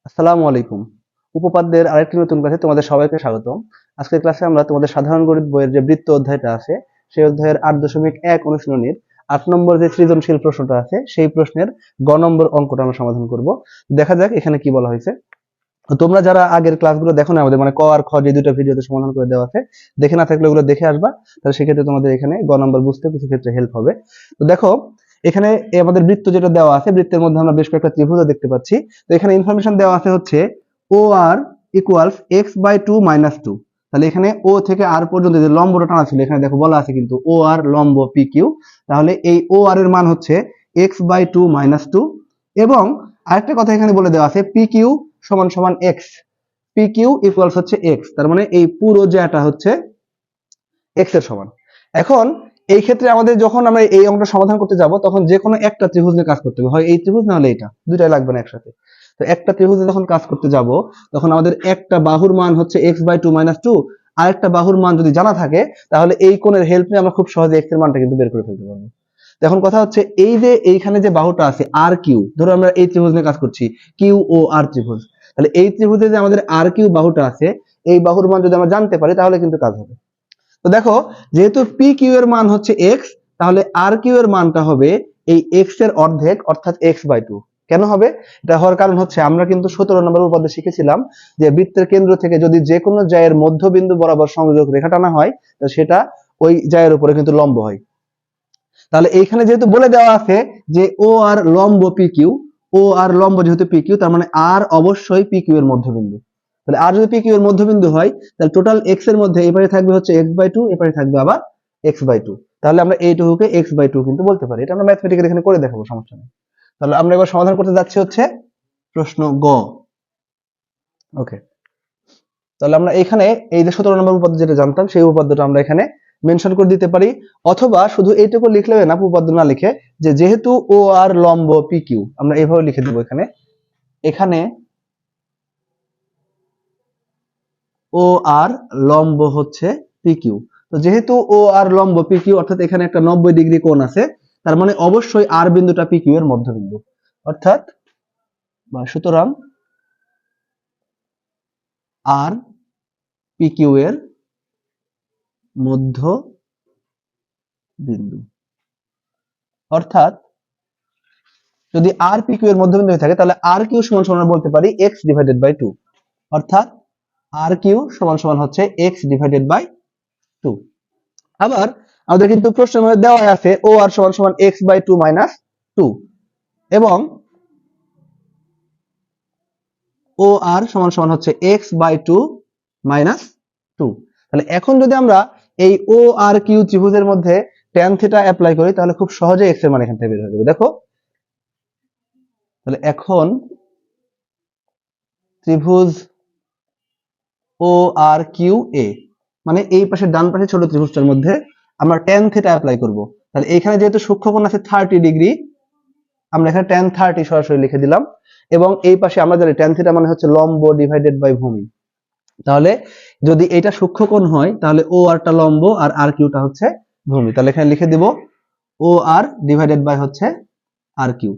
আসসালামু আলাইকুম। উপপাদ্যের আরেকটি নতুন ক্লাসে তোমাদের সবাইকে স্বাগতম। আজকের ক্লাসে আমরা তোমাদের সাধারণ গণিত বইয়ের যে বৃত্ত অধ্যায়টা আছে সেই অধ্যায়ের ৮.১ অনুশীলনীর ৮ নম্বর যে সৃজনশীল প্রশ্নটা আছে সেই প্রশ্নের গ নম্বর অঙ্কটা আমরা সমাধান করব। দেখা যাক এখানে কি বলা হয়েছে। তোমরা যারা আগের ক্লাসগুলো দেখো না, আমাদের মানে ক আর খ যে দুটো ভিডিওতে সমাধান করে দেওয়া আছে, দেখে না থাকলে ওগুলো দেখে আসবা, তাহলে সেক্ষেত্রে তোমাদের এখানে গ নম্বর বুঝতে কিছু ক্ষেত্রে হেল্প হবে। তো দেখো এখানে আমাদের বৃত্ত যেটা দেওয়া আছে, বৃত্তের মধ্যে আমরা বেশ কয়েকটা ত্রিভুজও দেখতে পাচ্ছি। তো এখানে ইনফরমেশন দেওয়া আছে হচ্ছে ও আর ইকুয়ালস x/2 - 2। তাহলে এখানে ও থেকে আর পর্যন্ত যে লম্বটা টানা ছিল, এখানে দেখো বলা আছে কিন্তু ও আর লম্ব পি কিউ। তাহলে এই ও আর এর মান হচ্ছে x/2 - 2। এবং আরেকটা কথা এখানে বলে দেওয়া আছে পি কিউ সমান সমান এক্স। পি কিউ ইকুয়ালস হচ্ছে এক্স, তার মানে এই পুরো জায়গাটা হচ্ছে এক্স এর সমান। এখন এই ক্ষেত্রে আমাদের যখন আমরা এই অঙ্কটা সমাধান করতে যাব, তখন যে কোনো একটা ত্রিভুজ নিয়ে কাজ করতে হবে, হয় এই ত্রিভুজ না হলে এটা, দুটাই লাগবে না একসাথে। তো একটা ত্রিভুজে যখন কাজ করতে যাব, তখন আমাদের একটা বাহুর মান হচ্ছে x/2 - 2, আর একটা বাহুর মান যদি জানা থাকে, তাহলে এই কোণের হেল্প নিয়ে আমরা খুব সহজে x এর মানটা কিন্তু বের করে ফেলতে পারবো। এখন কথা হচ্ছে এই যে এইখানে যে বাহুটা আছে আর কিউ, ধরো আমরা এই ত্রিভুজ নিয়ে কাজ করছি, কিউ ও আর ত্রিভুজ, তাহলে এই ত্রিভুজে যে আমাদের আর কিউ বাহুটা আছে, এই বাহুর মান যদি আমরা জানতে পারি তাহলে কিন্তু কাজ হবে। তো দেখো, যেহেতু পি কিউ এর মান হচ্ছে এক্স, তাহলে আর কিউ এর মানটা হবে এই এক্স এর অর্ধেক, অর্থাৎ x/2। কেন হবে? এটা হওয়ার কারণ হচ্ছে আমরা কিন্তু 17 নম্বর উপপাদ্যে শিখেছিলাম যে বৃত্তের কেন্দ্র থেকে যদি যে কোনো জায়ের মধ্যবিন্দু বরাবর সংযোগ রেখা টানা হয়, তো সেটা ওই জায়ের উপরে কিন্তু লম্ব হয়। তাহলে এইখানে যেহেতু বলে দেওয়া আছে যে ও আর লম্ব পি কিউ, ও আর লম্ব যেহেতু পি কিউ, তার মানে আর অবশ্যই পি কিউ এর মধ্যবিন্দু। তাহলে আর যদি পি কিউ এর মধ্যবিন্দু হয়, তাহলে টোটাল এক্স এর মধ্যে এবারে থাকবে হচ্ছে x/2, এবারে থাকবে আবার x/2। তাহলে আমরা এইটুকুকে x/2 কিন্তু বলতে পারি। এটা আমরা ম্যাথমেটিক্যালি এখানে করে দেখাবো, সমস্যা নেই। তাহলে আমরা এবার সমাধান করতে যাচ্ছি হচ্ছে প্রশ্ন গ। ওকে, তাহলে আমরা এখানে এই যে 17 নম্বর উপপাদ্য যেটা জানতাম, সেই উপপাদ্যটা আমরা এখানে মেনশন করে দিতে পারি, অথবা শুধু এইটুকু লিখলেও না, উপপাদ্য না লিখে, যে যেহেতু ও আর লম্ব পি কিউ, আমরা এইভাবে লিখে দেবো এখানে। এখানে ও আর লম্ব হচ্ছে পি কিউ। তো যেহেতু ও আর লম্ব পি কিউ, অর্থাৎ এখানে একটা 90 ডিগ্রি কোণ আছে, তার মানে অবশ্যই আর বিন্দুটা পি কিউ এর মধ্যবিন্দু। অর্থাৎ সুতরাং আর পি কিউ এর মধ্য বিন্দু। অর্থাৎ যদি আর পি কিউ এর মধ্যবিন্দু হয়ে থাকে, তাহলে আর কিউ সমান সমান বলতে পারি x/2। অর্থাৎ আর কিউ সমান সমান হচ্ছে x/2। আবার আমাদের কিন্তু প্রশ্নের মধ্যে দেওয়া আছে ও আর সমান সমান x/2 - 2, এবং ও আর সমান সমান হচ্ছে x/2 - 2। তাহলে এখন যদি আমরা এই ও আর কিউ ত্রিভুজের মধ্যে tan থিটা অ্যাপ্লাই করি, তাহলে খুব সহজে x এর মান এখান থেকে বের হয়ে যাবে। দেখো, তাহলে এখন ত্রিভুজ ও আর কিউ এ, মানে এই পাশে ডান পাশে ছোট ত্রিভুজটার মধ্যে আমরা tan থিটা অ্যাপ্লাই করব। তাহলে এখানে যেহেতু সূক্ষ্মকোণ আছে 30 ডিগ্রি, আমরা এখানে tan 30 সরাসরি লিখে দিলাম। এবং এই পাশে আমরা জানি tan থিটা মানে হচ্ছে লম্ব ডিভাইডেড বাই ভূমি। তাহলে যদি এটা সূক্ষ্মকোণ হয়, তাহলে ও আরটা লম্ব আর আর কিউটা হচ্ছে ভূমি। তাহলে এখানে লিখে দিব ও আর ডিভাইডেড বাই হচ্ছে আর কিউ।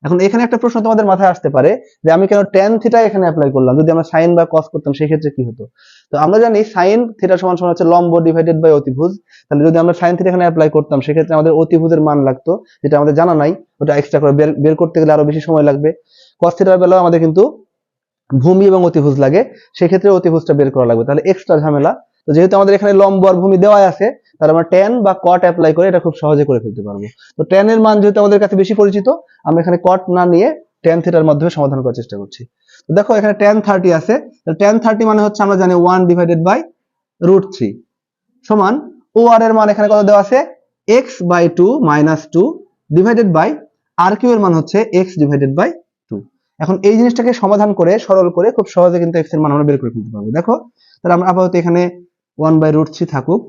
এখন এখানে একটা প্রশ্ন তোমাদের মাথায় আসতে পারে যে আমি কেন tan থিটা এখানে অ্যাপ্লাই করলাম, যদি আমরা sin বা cos করতাম সেই ক্ষেত্রে কি হতো? তো আমরা জানি sin থিটা সমান সমান হচ্ছে লম্ব ডিভাইডেড বাই অতিভুজ। তাহলে যদি আমরা sin থিটা এখানে অ্যাপ্লাই করতাম, সেক্ষেত্রে আমাদের অতিভুজের মান লাগতো, যেটা আমাদের জানা নাই, ওটা এক্সট্রা করে বের করতে গেলে আরো বেশি সময় লাগবে। cos থিটার বেলাও আমাদের কিন্তু ভূমি এবং অতিভুজ লাগে, সেক্ষেত্রে অতিভুজটা বের করা লাগবে, তাহলে এক্সট্রা ঝামেলা। তো যেহেতু আমাদের এখানে লম্ব আর ভূমি দেওয়া আছে, তাহলে আমরা tan বা cot অ্যাপ্লাই করে এটা খুব সহজে করে ফেলতে পারবো। তো tan এর মান যেহেতু আমাদের কাছে বেশি পরিচিত, আমরা এখানে cot না নিয়ে tan থিটার মাধ্যমে সমাধান করার চেষ্টা করছি। তো দেখো এখানে tan 30 আছে, তাহলে tan 30 মানে হচ্ছে আমরা জানি 1/√3 সমান ও আর এর মান এখানে কত দেওয়া আছে x/2 - 2 divided by R Q এর মান হচ্ছে x/2। এখন এই জিনিসটাকে সমাধান করে সরল করে খুব সহজে কিন্তু x এর মান আমরা বের করে ফেলতে পারবো। দেখো, তাহলে আমরা আপাতত এখানে 1/√3 থাকুক,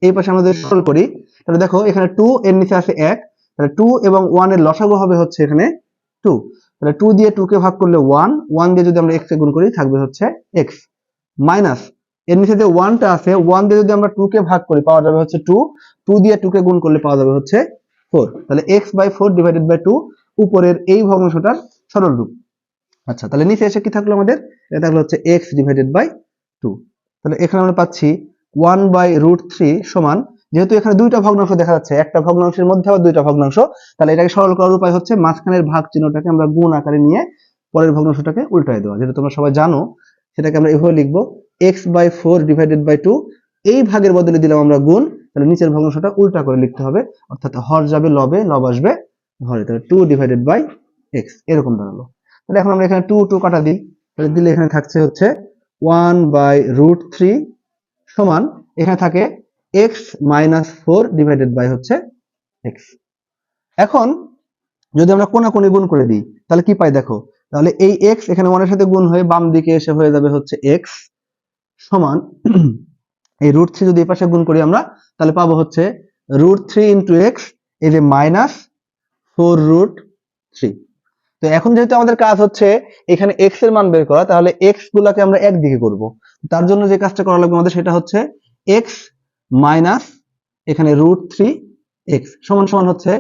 এই পাশে আমরা যদি সরল করি, তাহলে দেখো এখানে 2 এর নিচে আছে 1, তাহলে 2 এবং 1 এর লসাগু হবে হচ্ছে এখানে 2। তাহলে 2 দিয়ে 2 কে ভাগ করলে 1, 1 দিয়ে যদি আমরা x এ গুণ করি থাকবে হচ্ছে x, মাইনাস এর নিচে যে 1 টা আছে, 1 দিয়ে যদি আমরা 2 কে ভাগ করি পাওয়া যাবে হচ্ছে 2, 2 দিয়ে 2 কে গুণ করলে পাওয়া যাবে হচ্ছে 4। তাহলে x/4 ডিভাইডেড বাই 2 উপরের এই ভগ্নাংশটার সরল রূপ। আচ্ছা, তাহলে নিচে এসে কি থাকলো আমাদের? এটা থাকলো হচ্ছে x ডিভাইডেড বাই 2। তাহলে এখানে আমরা পাচ্ছি 1/√3 সমান, যেহেতু এখানে দুইটা ভগ্নাংশ দেখা যাচ্ছে, একটা ভগ্নাংশের মধ্যে আবার দুইটা ভগ্নাংশ, তাহলে এটাকে সরল করার উপায় হচ্ছে মাঝখানের ভাগ চিহ্নটাকে আমরা গুণ আকারে নিয়ে পরের ভগ্নাংশটাকে উল্টায় দেওয়া, যেটা তোমরা সবাই জানো। সেটাকে আমরা এভাবে লিখবো x/4 ডিভাইডেড বাই 2। এই ভাগের বদলে দিলাম আমরা গুণ, তাহলে নিচের ভগ্নাংশটা উল্টা করে লিখতে হবে, অর্থাৎ হর যাবে লবে, লব আসবে হরে, তাহলে 2 ডিভাইডেড বাই x এরকম দাঁড়ালো। তাহলে এখন আমরা এখানে 2 কাটা দিই, তাহলে দিলে এখানে থাকছে হচ্ছে 1/√3 সমান, এখানে থাকে x-4 ডিভাইডেড বাই হচ্ছে x। এখন যদি আমরা কোণাকুণি গুণ করে দিই তাহলে কি পাই দেখো, তাহলে এই x এখানে 1 এর সাথে গুণ হয়ে বাম দিকে এসে হয়ে যাবে হচ্ছে x সমান এই √3 যদি এই পাশে গুণ করি আমরা, তাহলে পাবো হচ্ছে √3 ইন্টু x, এই যে -4√3। তো এখন যেহেতু আমাদের কাজ হচ্ছে এখানে x এর মান বের করা, তাহলে x গুলাকে আমরা একদিকে করব। তার জন্য যে কাজটা করা লাগবে আমাদের সেটা হচ্ছে x মাইনাস এখানে √3x সমান সমান হচ্ছে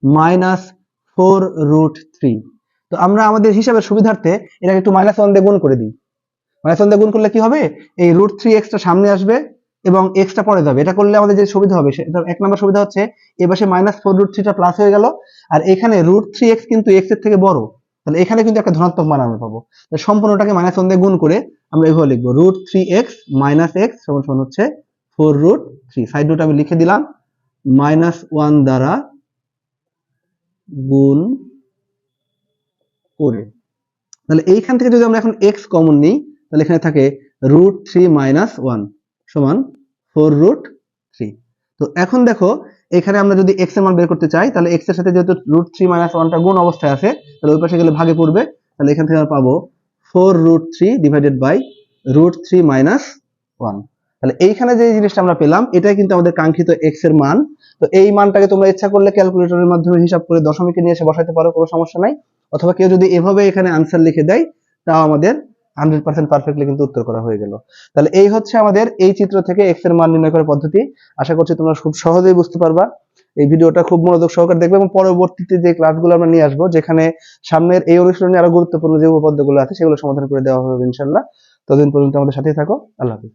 -4√3। তো আমরা আমাদের হিসাবের সুবিধার্থে এটাকে একটু -1 দিয়ে গুণ করে দিই। -1 দিয়ে গুণ করলে কি হবে, এই √3x টা সামনে আসবে এবং x টা পরে যাবে। এটা করলে আমাদের যে সুবিধা হবে, সেটা এক নম্বর সুবিধা হচ্ছে এই পাশে -4√3 টা প্লাস হয়ে গেল, আর এখানে √3x কিন্তু x এর থেকে বড়, তাহলে এখানে কিন্তু একটা ধনাত্মক মান আমরা পাবো। তাহলে সম্পূর্ণটাকে -1 দিয়ে গুণ করে আমরা এভাবে লিখবো √3x - x সমান সমান হচ্ছে 4√3। সাইড নোট আমি লিখে দিলাম, -1 দ্বারা গুণ করে। তাহলে এইখান থেকে যদি আমরা এখন x কমন নিই, তাহলে এখানে থাকে √3 - 1 সমান 4√3। তো এখন দেখো এখানে আমরা যদি x এর মান বের করতে চাই, তাহলে x এর সাথে যেহেতু √3 - 1 টা গুণ অবস্থায় আছে, তাহলে ওই পাশে গেলে ভাগে পড়বে। তাহলে এখান থেকে আমরা পাবো 4√3 ডিভাইডেড বাই √3 - 1। তাহলে এইখানে যে জিনিসটা আমরা পেলাম, এটাই কিন্তু আমাদের কাঙ্ক্ষিত x এর মান। তো এই মানটাকে তোমরা ইচ্ছা করলে ক্যালকুলেটরের মাধ্যমে হিসাব করে দশমিকে নিয়ে এসে বসাতে পারো, কোনো সমস্যা নাই। অথবা কেউ যদি এভাবে এখানে আনসার লিখে দেয়, তাও আমাদের 100% পারফেক্টলি কিন্তু উত্তর করা হয়ে গেল। তাহলে এই হচ্ছে আমাদের এই চিত্র থেকে x এর মান নির্ণয় করার পদ্ধতি। আশা করছি তোমরা খুব সহজেই বুঝতে পারবা। এই ভিডিওটা খুব মনোযোগ সহকারে দেখবে এবং পরবর্তীতে যে ক্লাসগুলো আমরা নিয়ে আসবো, যেখানে সামনের এই অনুশীলনে আরো গুরুত্বপূর্ণ যে উপপাদ্যগুলো আছে সেগুলো সমাধান করে দেওয়া হবে ইনশাআল্লাহ। ততদিন পর্যন্ত আমাদের সাথেই থাকো। আল্লাহ হাফেজ।